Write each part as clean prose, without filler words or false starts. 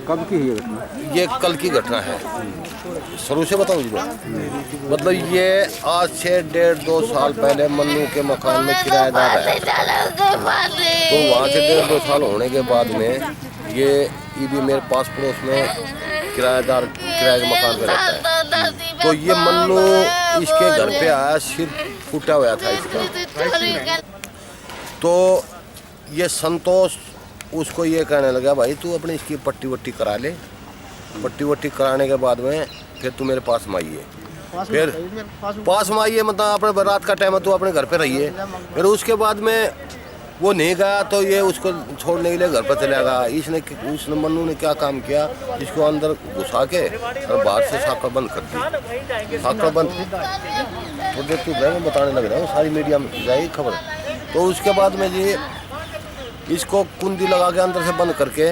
कब की है ये घटना? ये कल की घटना है। शुरू से बताऊँ जी मैं, मतलब ये आज से 1.5-2 साल पहले मन्नू के मकान में किराएदार है। तो वहाँ से 1.5-2 साल होने के बाद में ये भी मेरे पास पड़ोस में किराएदार किराए के मकान पे रहता है। तो ये मन्नू इसके घर पे आया, सिर फूटा हुआ था इसका। तो ये संतोष उसको ये कहने लगा, भाई तू अपनी इसकी पट्टी वट्टी करा ले, पट्टी वट्टी कराने के बाद में फिर तू मेरे पास में आइए। फिर पास में आइए मतलब अपने रात का टाइम है, तू अपने घर पे रहिए। फिर उसके बाद में वो नहीं गया तो ये उसको छोड़ने के लिए घर पर चला गया। उसने मन्नू ने क्या काम किया, इसको अंदर घुसा के और बाहर से साकर बंद कर दी। साकर बंद तो देख तू मैं बताने लग रहा हूँ, सारी मीडिया में जाएगी खबर। तो उसके बाद में जी इसको कुंडी लगा के अंदर से बंद करके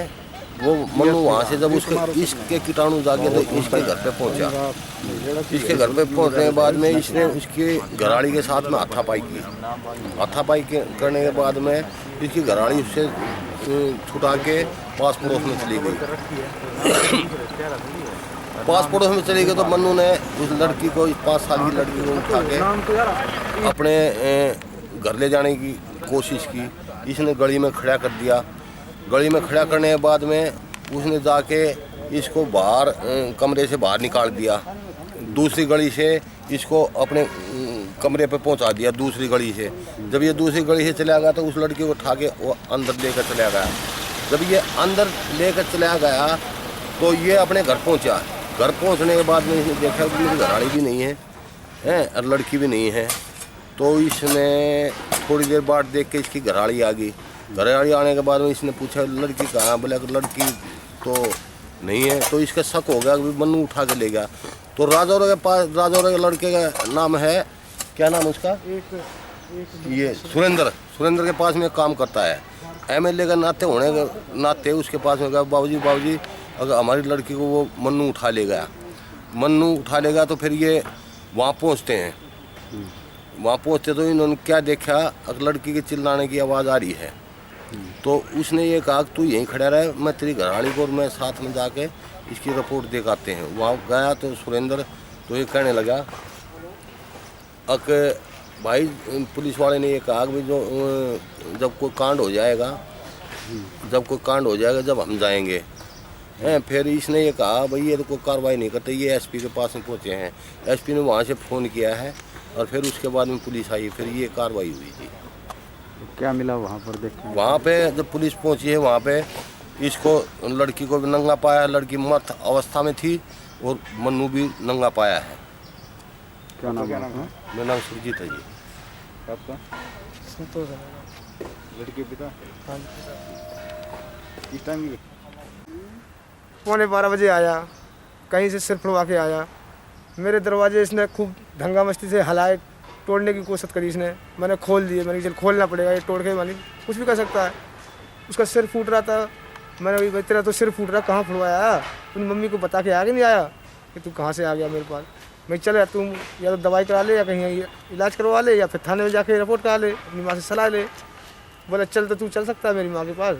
वो मन्नू वहाँ से जब इसके कीटाणु जागे तो इसके घर पे पहुँचा। इसके घर पे पहुँचने के बाद में इसने उसकी घराड़ी के साथ में हाथापाई की। हाथापाई करने के बाद में इसकी घराड़ी उससे छुटा के पास पड़ोस में चली गई। पास पड़ोस में चली गई तो मन्नू ने उस लड़की को, 5 साल की लड़की को उठा के अपने घर ले जाने की कोशिश की। इसने गली में खड़ा कर दिया। गली में खड़ा करने के बाद में उसने जाके इसको बाहर कमरे से बाहर निकाल दिया। दूसरी गली से इसको अपने कमरे पे पहुंचा दिया, दूसरी गली से। जब ये दूसरी गली से चला गया तो उस लड़की को उठा के वो अंदर लेकर चला गया। जब ये अंदर लेकर चला गया तो ये अपने घर पहुंचा। घर पहुंचने के बाद में इसने देखा कि मेरी घरवाली भी नहीं है और लड़की भी नहीं है। तो इसने थोड़ी देर बाद देख के इसकी घरवाली आ गई। घरवाली आने के बाद में इसने पूछा लड़की कहाँ, बोला लड़की तो नहीं है। तो इसका शक हो गया कि मन्नू उठा के ले गया। तो राजौरा के पास, राजौरा के लड़के का नाम है, क्या नाम उसका, ये सुरेंद्र के पास में काम करता है। MLA का नाते होने के नाते उसके पास में गया, बाबूजी अगर हमारी लड़की को वो मन्नू उठा ले गया तो फिर ये वहाँ पहुँचते हैं। वहाँ पहुँचते तो इन्होंने क्या देखा, लड़की के चिल्लाने की आवाज़ आ रही है। तो उसने ये कहा तू यहीं खड़ा रहे, मैं तेरी घरवाली को और मैं साथ में जाके इसकी रिपोर्ट दे आते हैं। वहाँ गया तो सुरेंद्र तो ये कहने लगा भाई पुलिस वाले ने ये कहा कि जब कोई कांड हो जाएगा जब हम जाएंगे। फिर इसने ये कहा भाई ये तो कोई कार्रवाई नहीं करते, ये SP के पास में पहुँचे हैं। SP ने वहाँ से फ़ोन किया है और फिर उसके बाद में पुलिस आई, फिर ये कार्रवाई हुई थी। क्या मिला वहाँ पर देखने? वहाँ पे जब पुलिस पहुँची है वहाँ पे इसको, लड़की को भी नंगा पाया, लड़की मर्द अवस्था में थी और मन्नू भी नंगा पाया है। क्या नाम है? मेरा नाम सुरजीत है जी। आपका? संतोष है। लड़की पिता? हाँ। इस टाइम 12:15 बजे आया, कहीं से सिर फुड़वा के आया। मेरे दरवाजे इसने खूब धंगा मस्ती से हलाए, तोड़ने की कोशिश करी इसने। मैंने खोल दिए, मैंने चल खोलना पड़ेगा, ये तोड़ के मानी कुछ भी कर सकता है। उसका सिर फूट रहा था, मैंने भाई तेरा तो सिर फूट रहा, कहाँ फुड़वाया? अपनी मम्मी को बता के आगे नहीं आया कि तू कहाँ से आ गया मेरे पास। मैं चल तुम या तो दवाई करा ले या कहीं इलाज करवा ले या फिर थाने में जाके रिपोर्ट करा ले, अपनी माँ से सलाह ले। बोला चल तो तू चल सकता है मेरी माँ के पास।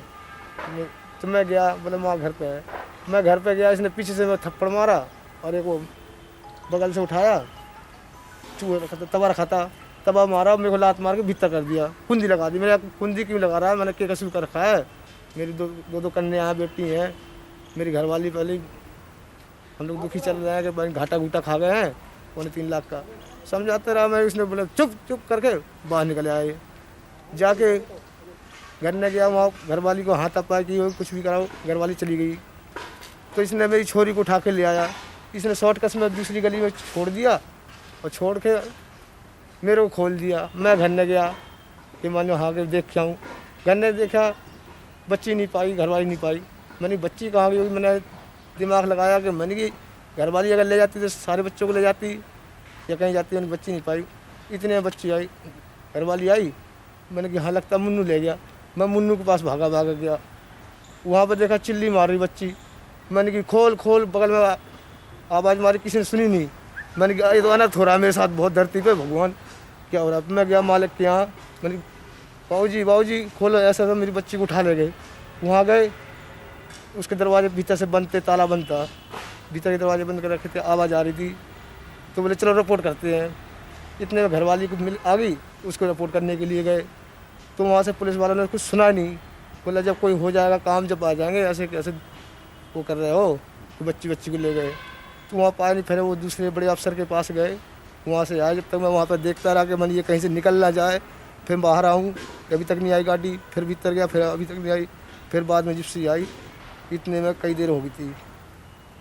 तो मैं गया, बोला माँ घर पे है। मैं घर पे गया, इसने पीछे से मैं थप्पड़ मारा और एक वो बगल से उठाया, चूहे रखा था, तवा रखा था, तवा मारा, मेरे को लात मार के भीतर कर दिया, कुंडी लगा दी। मैंने कुंडी क्यों लगा रहा है, मैंने क्या कसूर कर रखा है? मेरी दो कन्या हैं, बेटी हैं, मेरी घरवाली। पहले हम लोग दुखी चल रहे हैं कि घाटा घूटा खा गए हैं 3.25 लाख का। समझाते रहा मैं, उसने बोला चुप करके बाहर निकल आए। जाके घर में गया, वहाँ घरवाली को हाथ अपाया कि कुछ भी कराओ, घरवाली चली गई। तो इसने मेरी छोरी को उठा के ले आया। इसने शॉर्टकट में दूसरी गली में छोड़ दिया और छोड़ के मेरे को खोल दिया। मैं घर में गया कि मानो हाँ के देख के आऊँ। घर ने देखा, बच्ची नहीं पाई, घरवाली नहीं पाई। मैंने बच्ची कहाँ गई, मैंने दिमाग लगाया कि मैंने कि घरवाली अगर ले जाती तो सारे बच्चों को ले जाती या कहीं जाती, मैंने बच्ची नहीं पाई। इतने बच्ची आई, घरवाली आई, मैंने कि हाँ लगता मुन्नू ले गया। मैं मुन्नू के पास भागा गया, वहाँ पर देखा चिल्ली मार रही बच्ची। मैंने कि खोल, बगल में आवाज़ मारी, किसी ने सुनी नहीं। मैंने कहा ये तो अनर्थ हो रहा है मेरे साथ बहुत, धरती पे भगवान क्या हो रहा है। मैं गया मालिक के यहाँ, मैंने बाबूजी खोलो, ऐसा मेरी बच्ची को उठा ले गए। वहाँ गए, उसके दरवाजे भीतर से बंद थे, ताला बंद था, भीतर के दरवाजे बंद कर रखे थे, आवाज़ आ रही थी। तो बोले चलो रिपोर्ट करते हैं। इतने में घरवाली को मिल आ गई, उसको रिपोर्ट करने के लिए गए। तो वहाँ से पुलिस वालों ने कुछ सुना नहीं, बोला जब कोई हो जाएगा काम जब आ जाएंगे, ऐसे कैसे वो कर रहे हो, तो बच्ची को ले गए। तो वहाँ पाए नहीं, फिर वो दूसरे बड़े अफसर के पास गए, वहाँ से आए। जब तक मैं वहाँ पर देखता रहा कि मन ये कहीं से निकल ना जाए, फिर बाहर आऊँ, अभी तक नहीं आई गाड़ी, फिर भीतर गया, फिर अभी तक नहीं आई, फिर बाद में जिप्सी आई। इतने में कई देर हो गई थी,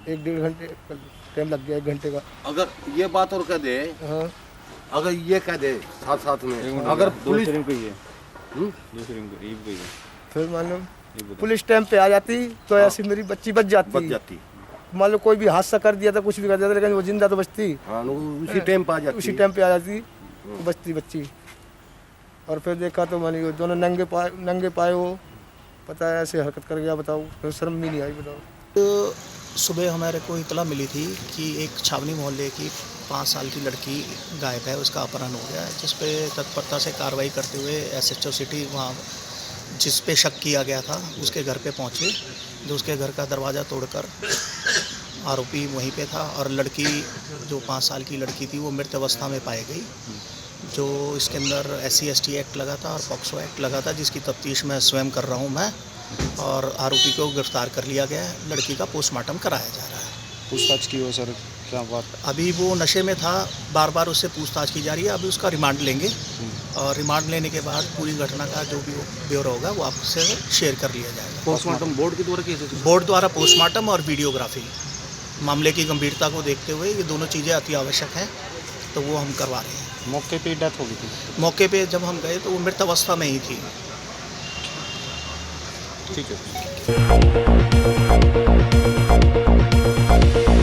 1-1.5 घंटे टाइम लग गया, 1 घंटे का। अगर ये बात और कह दे, हाँ, अगर ये कह दे साथ साथ में, अगर पुलिस दूसरी को फिर मान लो पुलिस टाइम पे आ जाती तो ऐसी मेरी बच्ची बच जाती। मान लो कोई भी हादसा कर दिया था, कुछ भी कर दिया था, लेकिन वो जिंदा तो बचती। हाँ, उसी टाइम पे आ जाती, उसी टाइम पे आ जाती, तो बचती बच्ची। और फिर देखा तो मान लो दोनों नंगे पाए वो, पता है ऐसे हरकत कर गया, बताओ, फिर शर्म भी नहीं आई, बताओ। तो सुबह हमारे को इतला मिली थी कि एक छावनी मोहल्ले की 5 साल की लड़की गायब है, उसका अपहरण हो गया है, जिस पे तत्परता से कार्रवाई करते हुए SHO सिटी वहाँ जिस पे शक किया गया था उसके घर पे पहुँचे, जो उसके घर का दरवाज़ा तोड़कर आरोपी वहीं पे था। और लड़की जो 5 साल की लड़की थी वो मृत अवस्था में पाई गई। जो इसके अंदर SC/ST एक्ट लगा था और पॉक्सो एक्ट लगा था, जिसकी तफ्तीश मैं स्वयं कर रहा हूँ मैं, और आरोपी को गिरफ्तार कर लिया गया है। लड़की का पोस्टमार्टम कराया जा रहा है। पूछताछ की हो सर, क्या बात? अभी वो नशे में था, बार बार उससे पूछताछ की जा रही है। अभी उसका रिमांड लेंगे और रिमांड लेने के बाद पूरी घटना का जो भी ब्यौरा होगा वो आपसे शेयर कर लिया जाएगा। पोस्टमार्टम बोर्ड के द्वारा कैसे? बोर्ड द्वारा पोस्टमार्टम और वीडियोग्राफी, मामले की गंभीरता को देखते हुए ये दोनों चीज़ें अति आवश्यक हैं, तो वो हम करवा रहे हैं। मौके पे डेथ हो गई थी? मौके पे जब हम गए तो वो मृत अवस्था में ही थी। ठीक है।